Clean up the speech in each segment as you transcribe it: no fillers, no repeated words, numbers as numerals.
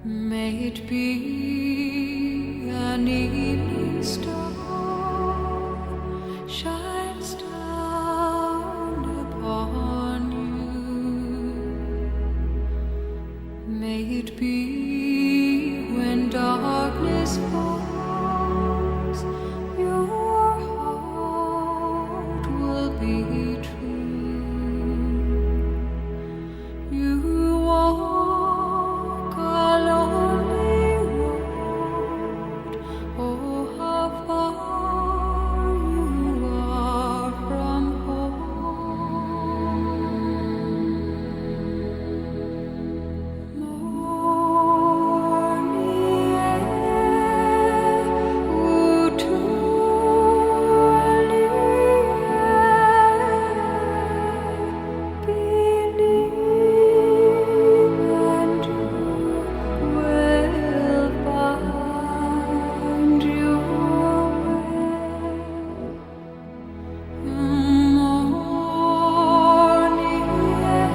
May it be an evening star shines down upon you. May it be when darkness falls, your heart will be true. You walk a lonely road. Oh, how far you are from home. Morning air, utually believe and you will find your way. Morning air,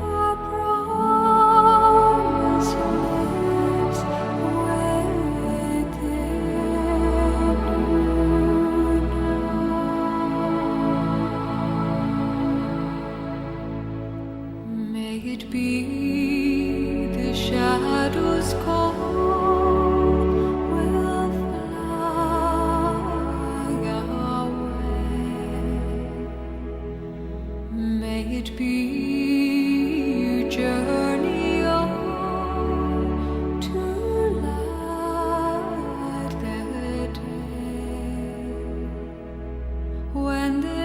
our promise lives within you. May it be the shadows call will fly away. May it be you journey on to light the day when the